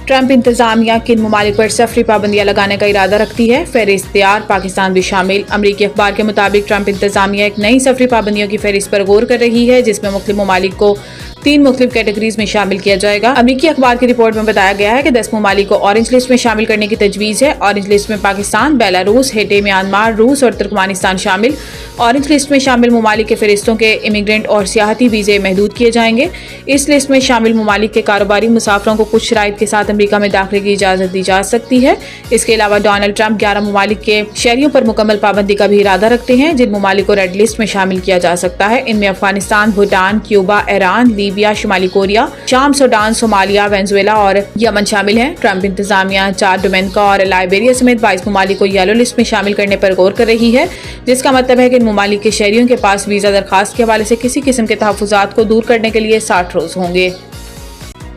Trump انتظامیہ کن ممالک پر سفری پابندیاں لگانے کا ارادہ رکھتی ہے؟ فہرست تیار، پاکستان بھی شامل۔ امریکی اخبار کے مطابق ٹرمپ انتظامیہ ایک نئی سفری پابندیوں کی فہرست پر غور کر رہی ہے، جس میں مختلف ممالک کو 3 مختلف کیٹیگریز میں شامل کیا جائے گا۔ امریکی اخبار کی رپورٹ میں بتایا گیا ہے کہ 10 ممالک کو اورنج لسٹ میں شامل کرنے کی تجویز ہے۔ اورنج لسٹ میں پاکستان، بیلاروس، ہیٹی، میانمار، روس اور ترکمانستان شامل۔ اورنج لسٹ میں شامل ممالک کے فہرستوں کے امیگرنٹ اور سیاحتی ویزے محدود کیے جائیں گے۔ اس لسٹ میں شامل ممالک کے کاروباری مسافروں کو کچھ شرائط کے ساتھ امریکہ میں داخلے کی اجازت دی جا سکتی ہے۔ اس کے علاوہ ڈونلڈ ٹرمپ 11 ممالک کے شہریوں پر مکمل پابندی کا بھی ارادہ رکھتے ہیں، جن ممالک کو ریڈ لسٹ میں شامل کیا جا سکتا ہے۔ ان میں افغانستان، بھوٹان، کیوبا، ایران، لیبیا، شمالی کوریا، شام، سوڈان، صومالیہ، وینزویلا اور یمن شامل ہیں۔ ٹرمپ انتظامیہ چاد، ڈومینیکا اور لائبیریا سمیت 22 ممالک کو یلو لسٹ میں شامل کرنے پر غور کر رہی ہے، جس کا مطلب ہے کہ ان ممالک کے شہریوں کے پاس ویزا درخواست کے حوالے سے کسی قسم کے تحفظات کو دور کرنے کے لیے 60 روز ہوں گے۔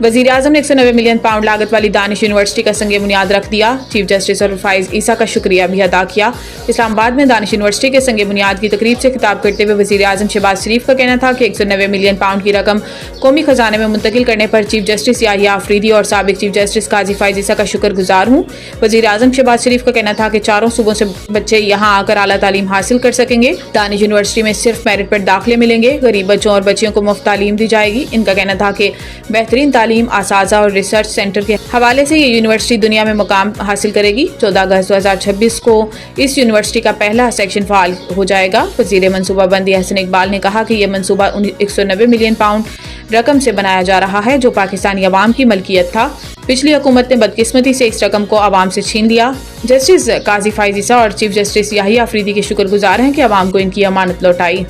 وزیر اعظم نے 190 ملین پاؤنڈ لاگت والی دانش یونیورسٹی کا سنگ بنیاد رکھ دیا۔ چیف جسٹس اور فائز عیسیٰ کا شکریہ بھی ادا کیا۔ اسلام آباد میں دانش یونیورسٹی کے سنگ بنیاد کی تقریب سے خطاب کرتے ہوئے وزیر اعظم شہباز شریف کا کہنا تھا کہ 190 ملین پاؤنڈ کی رقم قومی خزانے میں منتقل کرنے پر چیف جسٹس یحییٰ آفریدی اور سابق چیف جسٹس قاضی فائز عیسیٰ کا شکر گزار ہوں۔ وزیر اعظم شہباز شریف کا کہنا تھا کہ 4 صوبوں سے بچے یہاں آ کر اعلیٰ تعلیم حاصل کر سکیں گے۔ دانش یونیورسٹی میں صرف میرٹ پر داخلے ملیں گے۔ غریب بچوں اور بچیوں کو مفت تعلیم دی جائے گی۔ ان کا کہنا تھا کہ بہترین تعلیم، اساتذہ اور ریسرچ سینٹر کے حوالے سے یہ یونیورسٹی دنیا میں مقام حاصل کرے گی۔ 14 اگست 2026 کو اس یونیورسٹی کا پہلا سیکشن فعال ہو جائے گا۔ وزیر منصوبہ بندی احسن اقبال نے کہا کہ یہ منصوبہ 190 ملین پاؤنڈ رقم سے بنایا جا رہا ہے، جو پاکستانی عوام کی ملکیت تھا۔ پچھلی حکومت نے بدقسمتی سے اس رقم کو عوام سے چھین لیا۔ جسٹس قاضی فائز عیسیٰ اور چیف جسٹس یحییٰ آفریدی کے شکر گزار ہیں کہ عوام کو ان کی امانت لوٹائی۔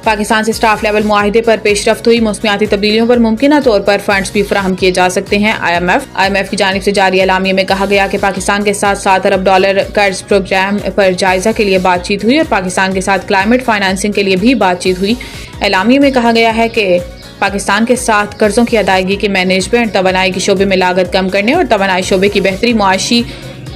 پاکستان سے اسٹاف لیول معاہدے پر پیش رفت ہوئی۔ موسمیاتی تبدیلیوں پر ممکنہ طور پر فنڈز بھی فراہم کیے جا سکتے ہیں۔ آئی ایم ایف کی جانب سے جاری اعلامیے میں کہا گیا کہ پاکستان کے ساتھ $7 ارب قرض پروگرام پر جائزہ کے لیے بات چیت ہوئی اور پاکستان کے ساتھ کلائمیٹ فائنانسنگ کے لیے بھی بات چیت ہوئی۔ اعلامیے میں کہا گیا ہے کہ پاکستان کے ساتھ قرضوں کی ادائیگی کے مینجمنٹ، توانائی کے شعبے میں لاگت کم کرنے اور توانائی شعبے کی بہتری، معاشی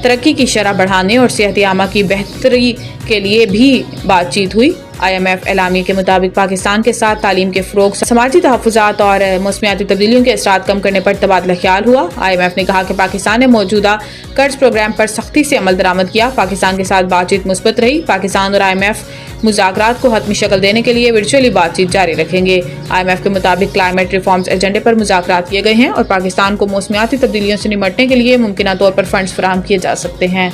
ترقی کی شرح بڑھانے اور صحت عامہ کی بہتری کے لیے بھی بات چیت ہوئی۔ آئی ایم ایف اعلامیے کے مطابق پاکستان کے ساتھ تعلیم کے فروغ، سماجی تحفظات اور موسمیاتی تبدیلیوں کے اثرات کم کرنے پر تبادلہ خیال ہوا۔ آئی ایم ایف نے کہا کہ پاکستان نے موجودہ قرض پروگرام پر سختی سے عمل درآمد کیا۔ پاکستان کے ساتھ بات چیت مثبت رہی۔ پاکستان اور آئی ایم ایف مذاکرات کو حتمی شکل دینے کے لیے ورچوئلی بات چیت جاری رکھیں گے۔ آئی ایم ایف کے مطابق کلائمیٹ ریفارمز ایجنڈے پر مذاکرات کیے گئے ہیں اور پاکستان کو موسمیاتی تبدیلیوں سے نمٹنے کے لیے ممکنہ طور پر فنڈز فراہم کیے جا سکتے ہیں۔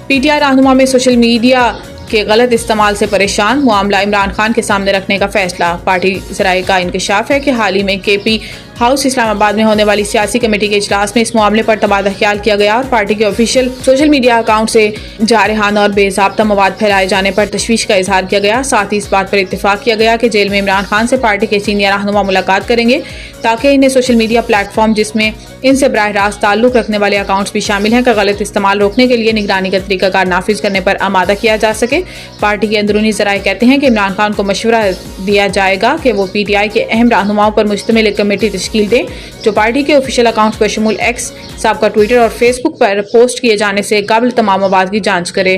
پی ٹی آئی رہنما میں سوشل میڈیا کے غلط استعمال سے پریشان، معاملہ عمران خان کے سامنے رکھنے کا فیصلہ۔ پارٹی ذرائع کا انکشاف ہے کہ حال ہی میں کے پی ہاؤس اسلام آباد میں ہونے والی سیاسی کمیٹی کے اجلاس میں اس معاملے پر تبادلہ خیال کیا گیا اور پارٹی کے آفیشیل سوشل میڈیا اکاؤنٹ سے جارحانہ اور بے ضابطہ مواد پھیلائے جانے پر تشویش کا اظہار کیا گیا۔ ساتھ ہی اس بات پر اتفاق کیا گیا کہ جیل میں عمران خان سے پارٹی کے سینئر رہنما ملاقات کریں گے تاکہ انہیں سوشل میڈیا پلیٹ فارم، جس میں ان سے براہ راست تعلق رکھنے والے اکاؤنٹس بھی شامل ہیں، کا غلط استعمال روکنے کے لیے نگرانی کا طریقہ کار نافذ کرنے پر آمادہ کیا جا سکے۔ پارٹی کے اندرونی ذرائع کہتے ہیں کہ عمران خان کو مشورہ دیا جائے گا کہ وہ پی ٹی آئی کے اہم رہنماؤں پر مشتمل ایک کمیٹی تشکیل دیں جو پارٹی کے آفیشیل اکاؤنٹس بشمول ایکس، سابقہ ٹویٹر اور فیس بک پر پوسٹ کیے جانے سے قبل تمام مواد کی جانچ کرے۔